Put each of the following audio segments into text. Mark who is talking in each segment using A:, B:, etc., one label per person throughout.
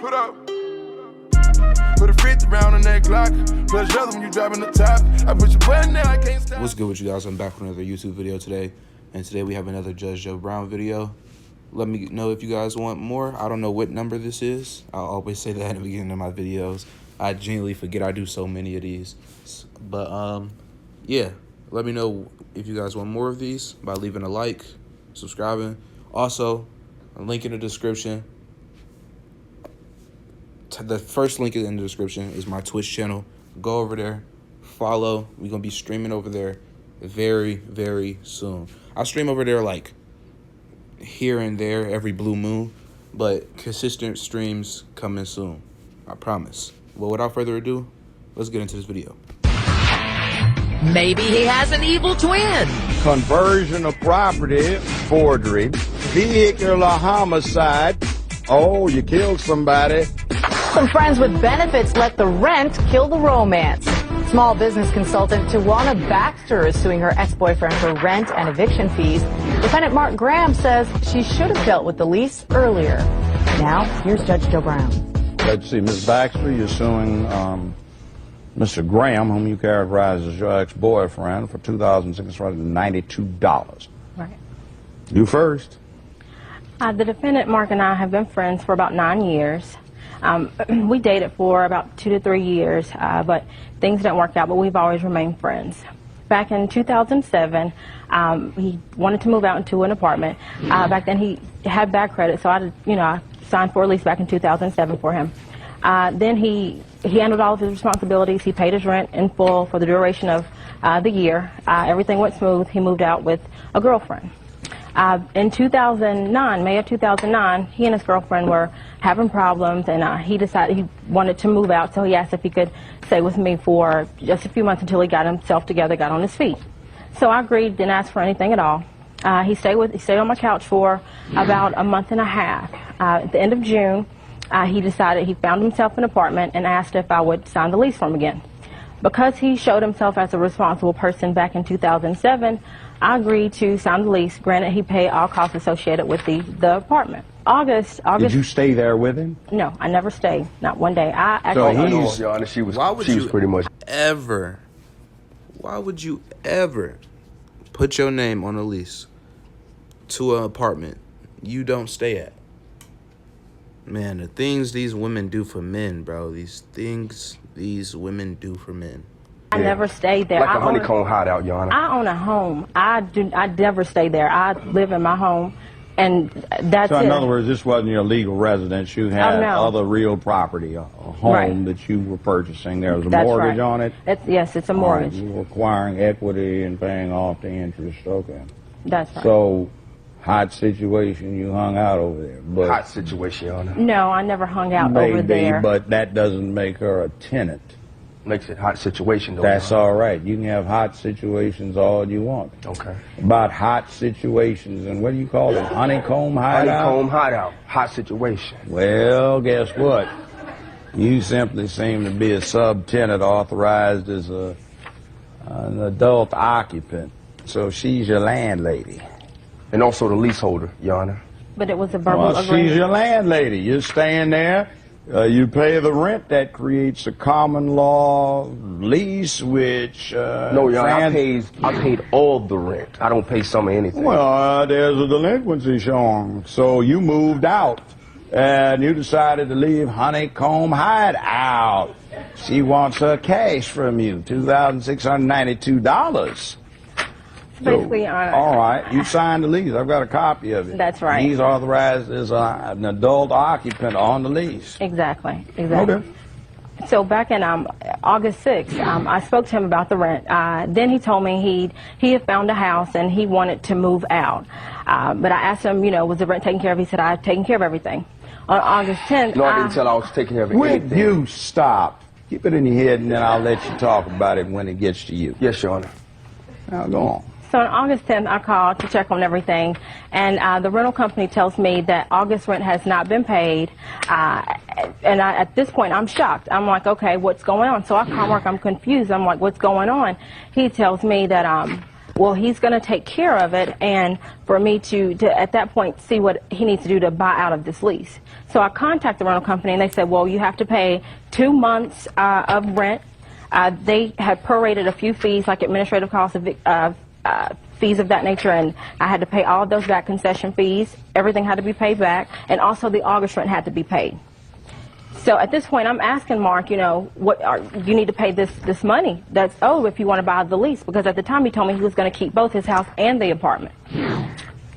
A: Put up. Put a 50 round on that Glock. Plus the other when you driving the top. I put your button there, I can't stop.
B: What's good with you guys? I'm back with another YouTube video today. And today we have another Judge Joe Brown video. Let me know if you guys want more. I don't know what number this is. I'll always say that in the beginning of my videos. I genuinely forget I do so many of these. But, yeah. Let me know if you guys want more of these by leaving a like, subscribing. Also, a link in the description. The first link in the description is my Twitch channel. Go over there, follow. We're going to be streaming over there very, very soon. I stream over there like here and there every blue moon, but consistent streams coming soon. I promise. Well, without further ado, let's get into this video.
C: Maybe he has an evil twin.
D: Conversion of property, forgery, vehicular homicide. Oh, you killed somebody.
E: Some friends with benefits let the rent kill the romance. Small business consultant Tawana Baxter is suing her ex-boyfriend for rent and eviction fees. Defendant Mark Graham says she should have dealt with the lease earlier. Now, here's Judge Joe Brown.
D: Let's see, Ms. Baxter, you're suing Mr. Graham, whom you characterize as your ex-boyfriend, for $2,692.
F: Right.
D: You first.
F: The defendant, Mark, and I have been friends for about 9 years. We dated for about 2 to 3 years, but things didn't work out, but we've always remained friends. Back in 2007, he wanted to move out into an apartment. Back then, he had bad credit, so I signed for a lease back in 2007 for him. Then he handled all of his responsibilities. He paid his rent in full for the duration of the year. Everything went smooth. He moved out with a girlfriend. In 2009, May of 2009, he and his girlfriend were having problems, and he decided he wanted to move out, so he asked if he could stay with me for just a few months until he got himself together, got on his feet. So I agreed, didn't ask for anything at all. He stayed on my couch for about a month and a half. At the end of June, he decided he found himself an apartment and asked if I would sign the lease for him again. Because he showed himself as a responsible person back in 2007, I agreed to sign the lease. Granted, he paid all costs associated with the apartment. August.
D: Did you stay there with him?
F: No, I never stayed. Not one day.
G: She was pretty much.
B: Why would you ever put your name on a lease to an apartment you don't stay at? Man, the things these women do for men, bro. These things these women do for men.
F: I never stayed there.
G: Like a honeycomb hideout, Your Honor.
F: I own a home. I never stay there. I live in my home, and that's it.
D: So in other words, this wasn't your legal residence. You had other real property, a home that you were purchasing. There was a mortgage on it?
F: Yes, it's a mortgage.
D: Right. You were acquiring equity and paying off the interest. Okay.
F: That's right.
D: So, hot situation, you hung out over there. But
G: hot situation, Your Honor.
F: No, I never hung out over there.
D: But that doesn't make her a tenant.
G: Makes it hot situation, though.
D: That's all right. You can have hot situations all you want.
G: Okay.
D: About hot situations, and what do you call it? Honeycomb hideout?
G: Honeycomb hideout. Hot situation.
D: Well, guess what? You simply seem to be a subtenant authorized as an adult occupant. So she's your landlady.
G: And also the leaseholder, Your Honor.
F: But it was a verbal agreement.
D: She's your landlady. You're staying there. You pay the rent. That creates a common law lease, which
G: no, Your Honor, I paid all the rent. I don't pay some of anything.
D: Well, there's a delinquency showing. So you moved out, and you decided to leave Honeycomb Hideout. She wants her cash from you, $2,692.
F: Basically,
D: all right, you signed the lease. I've got a copy of it.
F: That's right.
D: He's authorized as an adult occupant on the lease.
F: Exactly.
D: Okay.
F: So back in August 6th, I spoke to him about the rent. Then he told me he had found a house and he wanted to move out. But I asked him, was the rent taken care of? He said, I've taken care of everything. On August 10th...
G: No, I didn't tell I was taking care of everything.
D: Will you stop? Keep it in your head, and then I'll let you talk about it when it gets to you.
G: Yes, Your Honor.
D: Now, go on.
F: So on August 10th, I called to check on everything, and the rental company tells me that August rent has not been paid, and at this point, I'm shocked. I'm like, okay, what's going on? So I call Mark, I'm confused. I'm like, what's going on? He tells me that well, he's going to take care of it, and for me to at that point see what he needs to do to buy out of this lease. So I contacted the rental company, and they said, well, you have to pay 2 months of rent. They had prorated a few fees, like administrative costs, fees of that nature, and I had to pay all of those back, concession fees. Everything had to be paid back, and also the August rent had to be paid. So at this point, I'm asking Mark, you know, you need to pay this money that's owed if you want to buy the lease, because at the time he told me he was going to keep both his house and the apartment.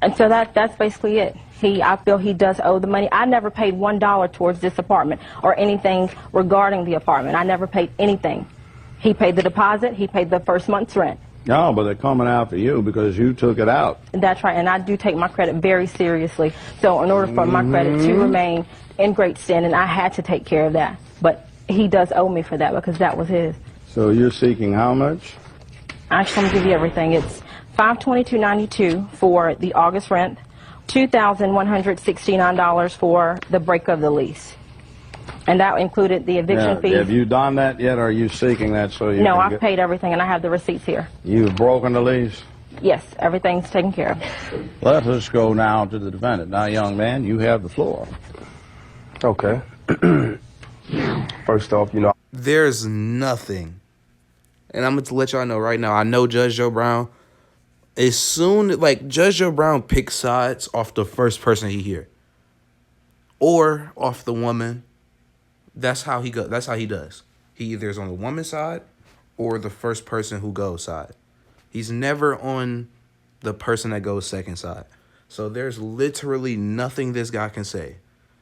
F: And so that's basically it. I feel he does owe the money. I never paid $1 towards this apartment or anything regarding the apartment. I never paid anything. He paid the deposit. He paid the first month's rent.
D: No, but they're coming after you because you took it out.
F: That's right, and I do take my credit very seriously. So in order for my credit to remain in great standing, I had to take care of that. But he does owe me for that because that was his.
D: So you're seeking how much?
F: Actually, I'm going to give you everything. It's $522.92 for the August rent, $2,169 for the break of the lease. And that included the eviction fees.
D: Have you done that yet, or are you seeking that so you
F: No,
D: can
F: I've paid everything, and I have the receipts here.
D: You've broken the lease?
F: Yes, everything's taken care of.
D: Let us go now to the defendant. Now, young man, you have the floor.
G: Okay. First off, you know,
B: There's nothing, and I'm going to let y'all know right now, I know Judge Joe Brown, as soon, like, Judge Joe Brown picks sides off the first person he hear. Or off the woman. That's how he goes. That's how he does. He either is on the woman's side or the first person who goes side. He's never on the person that goes second side. So there's literally nothing this guy can say.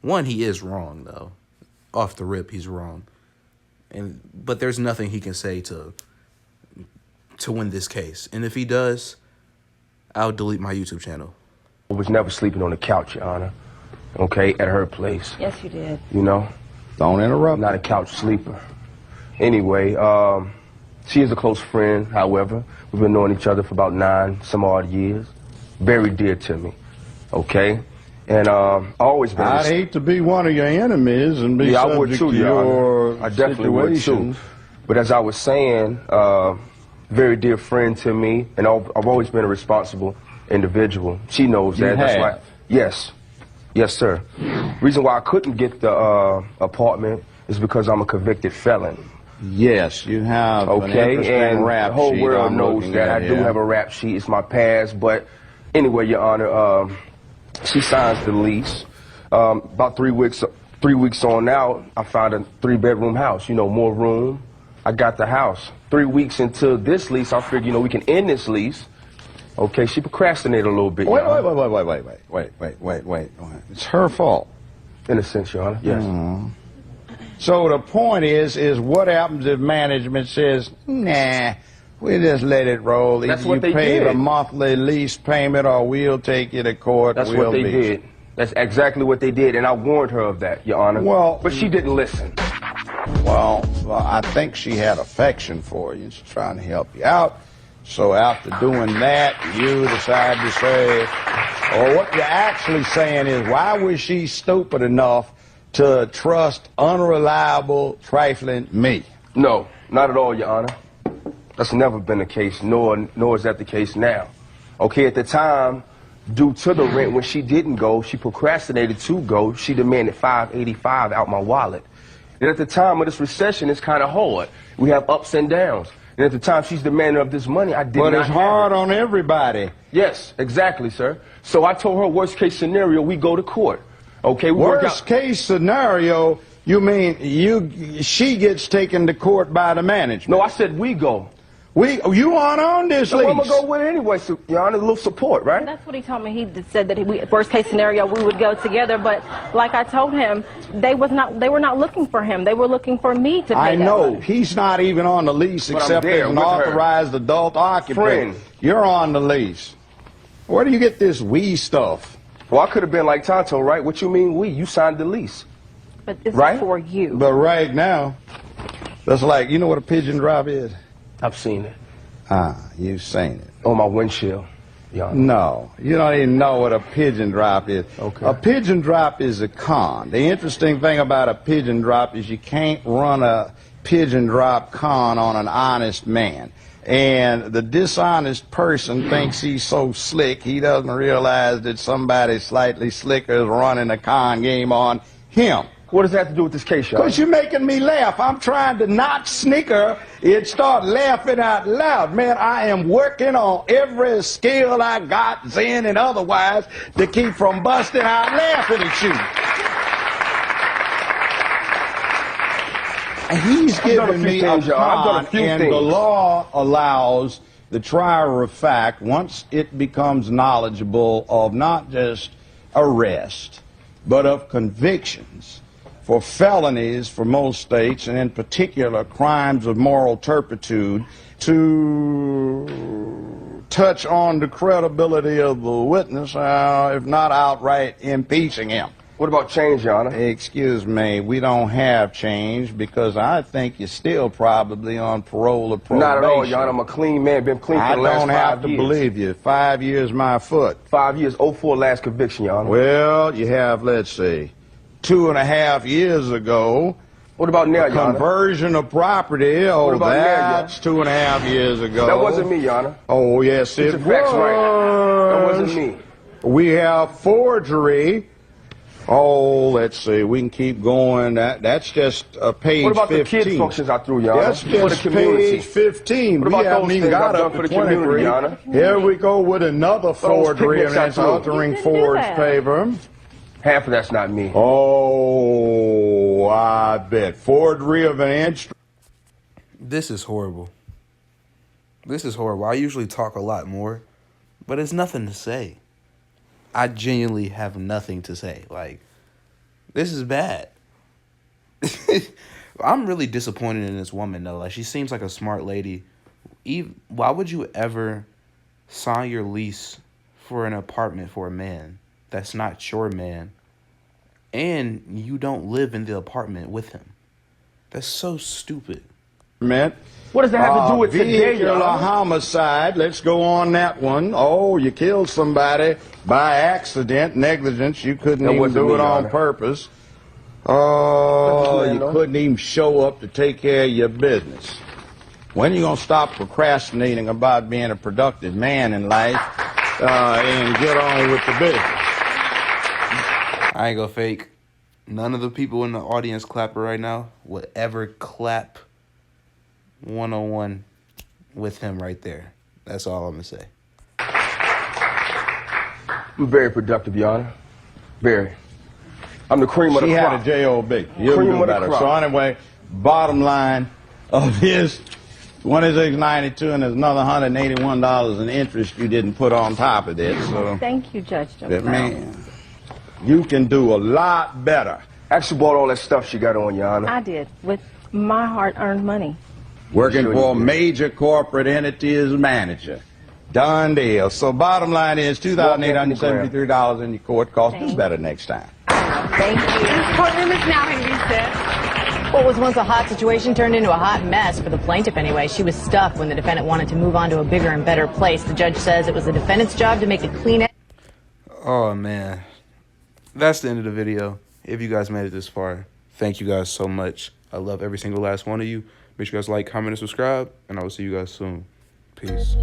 B: One, he is wrong, though. Off the rip, he's wrong. But there's nothing he can say to win this case. And if he does, I'll delete my YouTube channel.
G: I was never sleeping on the couch, Your Honor. Okay, at her place.
F: Yes, you did.
G: You know?
D: Don't interrupt.
G: I'm not a couch sleeper. Anyway, she is a close friend, however. We've been knowing each other for about 9 some odd years. Very dear to me. Okay? And always been...
D: I'd hate to be one of your enemies and be
G: I would
D: subject
G: too,
D: to
G: Your
D: your
G: Honor. I definitely would
D: situations.
G: too. But as I was saying, very dear friend to me, and I've always been a responsible individual. She knows that. That's why. Yes. Yes, sir. Reason why I couldn't get the apartment is because I'm a convicted felon.
D: Yes, you have an interesting
G: and
D: rap
G: the whole
D: sheet
G: world
D: I'm
G: knows
D: looking
G: that.
D: at
G: I do
D: here.
G: have a rap sheet. It's my past. But anyway, Your Honor, she signs the lease. About 3 weeks on out, I found a 3-bedroom house. You know, more room. I got the house. 3 weeks into this lease, I figured, you know, we can end this lease. Okay, she procrastinated a little bit.
D: Wait.
G: Wait.
D: It's her fault.
G: In a sense, Your Honor. Yes.
D: So the point is what happens if management says, nah, we just let it roll.
G: That's
D: Either
G: what
D: you
G: they
D: pay
G: did.
D: the monthly lease payment or we'll take you to court.
G: That's
D: we'll
G: what they
D: lease.
G: did. That's exactly what they did, and I warned her of that, Your Honor.
D: Well,
G: but she didn't listen.
D: Well, I think she had affection for you. She's trying to help you out. So after doing that, you decide to say, or what you're actually saying is, why was she stupid enough to trust unreliable, trifling me?
G: No, not at all, Your Honor. That's never been the case, nor is that the case now. Okay, at the time, due to the rent, when she didn't go, she procrastinated to go. She demanded $585 out my wallet. And at the time of this recession, it's kind of hard. We have ups and downs. And at the time she's demanding of this money, I did not
D: But it's
G: have
D: hard
G: it.
D: on everybody.
G: Yes, exactly, sir. So I told her, worst case scenario, we go to court. Okay, we work
D: Worst
G: out.
D: case scenario, you mean she gets taken to court by the management?
G: No, I said we go.
D: You aren't on this
G: So
D: lease.
G: I'm gonna go with it anyway, so, Your Honor, a little support, right?
F: That's what he told me. He said that worst case scenario, we would go together. But like I told him, they were not looking for him. They were looking for me to pay
D: I
F: that
D: know.
F: money.
D: He's not even on the lease
G: But I'm
D: except
G: there
D: as an
G: with her.
D: authorized adult occupant.
G: Friend.
D: You're on the lease. Where do you get this we stuff?
G: Well, I could have been like Tonto, right? What you mean we? You signed the lease.
F: But this
G: Right?
F: is for you.
D: But right now, that's like, you know what a pigeon drop is?
G: I've seen it.
D: You've seen it.
G: On my windshield, Your Honor.
D: No, you don't even know what a pigeon drop is.
G: Okay.
D: A pigeon drop is a con. The interesting thing about a pigeon drop is you can't run a pigeon drop con on an honest man. And the dishonest person thinks he's so slick, he doesn't realize that somebody slightly slicker is running a con game on him.
G: What does that have to do with this case, Your Honor?
D: Because you're making me laugh. I'm trying to not snicker and start laughing out loud. Man, I am working on every skill I got, Zen and otherwise, to keep from busting out laughing at you. And he's giving me a con, and the law allows the trier of fact, once it becomes knowledgeable of not just arrest, but of convictions for felonies for most states, and in particular crimes of moral turpitude, to touch on the credibility of the witness, if not outright impeaching him.
G: What about change, Your Honor?
D: Excuse me, we don't have change because I think you're still probably on parole or probation.
G: Not at all, Your Honor. I'm a clean man. Been clean for the last 5 years.
D: I don't have to believe you. 5 years, my foot.
G: 5 years, 04 last conviction, Your Honor.
D: Well, you have, let's see, 2.5 years ago.
G: What about now, Your Honor?
D: Conversion of property. Oh, that's 2.5 years ago.
G: That wasn't me, Your Honor.
D: Oh, yes, it was.
G: Facts right. That wasn't me.
D: We have forgery. Oh, let's see. We can keep going. That's just page 15.
G: What about the kids' functions I threw, Your Honor?
D: That's just page 15.
G: What about those things I've done for the community, Your Honor?
D: Here we go with another forgery, and that's altering forged paper.
G: Half of that's not me.
D: Oh, I bet. Forgery of an inch.
B: This is horrible. This is horrible. I usually talk a lot more, but it's nothing to say. I genuinely have nothing to say. Like, this is bad. I'm really disappointed in this woman, though. Like, she seems like a smart lady. Why would you ever sign your lease for an apartment for a man that's not your man, and you don't live in the apartment with him? That's so stupid.
D: What does that have to do with today, Vehicular homicide. Let's go on that one. Oh, you killed somebody by accident, negligence. You couldn't even do it on purpose. Oh, you couldn't even show up to take care of your business. When are you going to stop procrastinating about being a productive man in life and get on with the business?
B: I ain't gonna fake. None of the people in the audience clapping right now would ever clap 101 with him right there. That's all I'm gonna say.
G: I'm very productive, Your Honor. Very. I'm the cream of the crop.
D: She had a J.O.B. You'll do better. So anyway, bottom line of his 2692, and there's another $181 in interest you didn't put on top of this. So
F: Thank you, Judge Joe.
D: Man, you can do a lot better.
G: Actually bought all that stuff she got on, Your Honor.
F: I did, with my hard-earned money.
D: Working for a major corporate entity as a manager. Done deal. So bottom line is $2,873 in your court cost. Do better next time.
E: Thank you.
H: This courtroom is now in recess.
E: What was once a hot situation turned into a hot mess for the plaintiff anyway. She was stuck when the defendant wanted to move on to a bigger and better place. The judge says it was the defendant's job to make it clean.
B: Oh, man. That's the end of the video. If you guys made it this far, thank you guys so much. I love every single last one of you. Make sure you guys like, comment, and subscribe, and I will see you guys soon. Peace.